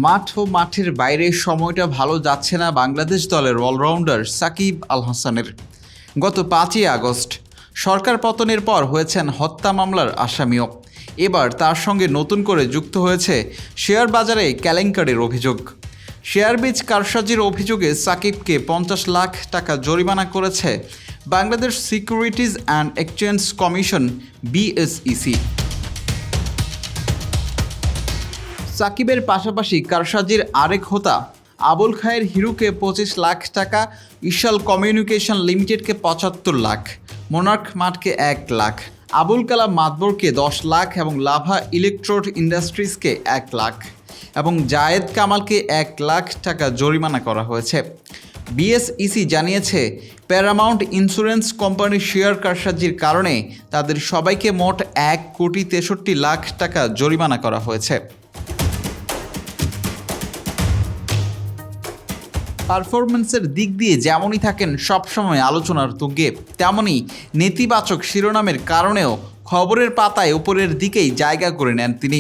মাঠ ও মাঠের বাইরে সময়টা ভালো যাচ্ছে না বাংলাদেশ দলের অলরাউন্ডার সাকিব আল হাসানের। গত 5ই আগস্ট সরকার পতনের পর হয়েছেন হত্যা মামলার আসামিও। এবার তার সঙ্গে নতুন করে যুক্ত হয়েছে শেয়ার বাজারে কেলেঙ্কারির অভিযোগ। শেয়ার বীজ কারসাজির অভিযোগে সাকিবকে 50 লাখ টাকা জরিমানা করেছে Bangladesh securities and exchange commission BSEC। সাকিবের পাশাপাশি কারসাজির আরেক হোতা আবুল খায়ের হিরুকে 25 লাখ টাকা, ইশাল কমিউনিকেশন লিমিটেডকে 75 লাখ, মোনার্ক মাঠকে 1 লাখ, আবুল কালাম মাতবরকে 10 লাখ এবং লাভা ইলেকট্রোড ইন্ডাস্ট্রিজকে 1 লাখ এবং জায়েদ কামালকে 1 লাখ টাকা জরিমানা করা হয়েছে। BSEC জানিয়েছে প্যারামাউন্ট ইন্স্যুরেন্স কোম্পানির শেয়ার কারসাজির কারণে তাদের সবাইকে মোট 1,63 লাখ টাকা জরিমানা করা হয়েছে। পারফরমেন্সের দিক দিয়ে যেমনই থাকেন সবসময় আলোচনার তুঙ্গে, তেমনই নেতিবাচক শিরোনামের কারণেও খবরের পাতায় উপরের দিকেই জায়গা করে নেন তিনি।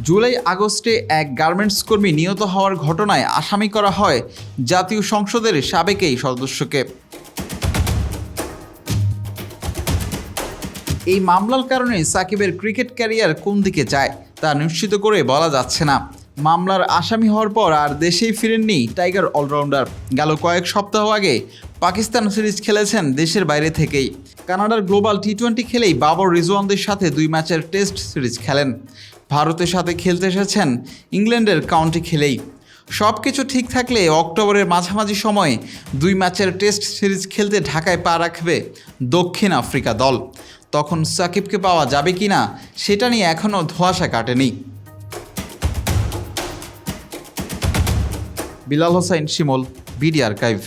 জুলাই আগস্টে এক গার্মেন্টস কর্মী নিহত হওয়ার ঘটনায় আসামি করা হয় জাতীয় সংসদের সাবেক এই সদস্যকে। এই মামলার কারণে সাকিবের ক্রিকেট ক্যারিয়ার কোন দিকে যায় তা নিশ্চিত করে বলা যাচ্ছে না। মামলার আসামি হওয়ার পর আর দেশেই ফিরেননি টাইগার অলরাউন্ডার। গেল কয়েক সপ্তাহ আগে পাকিস্তান সিরিজ খেলেছেন দেশের বাইরে থেকেই। কানাডার গ্লোবাল T20 খেলেই বাবর রিজওয়ানদের সাথে 2 ম্যাচের টেস্ট সিরিজ খেলেন। ভারতের সাথে খেলতে এসেছেন ইংল্যান্ডের কাউন্টি খেলেই। সব কিছু ঠিক থাকলে অক্টোবরের মাঝামাঝি সময়ে 2 ম্যাচের টেস্ট সিরিজ খেলতে ঢাকায় পা রাখবে দক্ষিণ আফ্রিকা দল। তখন সাকিবকে পাওয়া যাবে কিনা সেটা নিয়ে এখনও ধোঁয়াশা কাটেনি। বিলাল হোসাইন শিমুল, BD আর্কাইভ।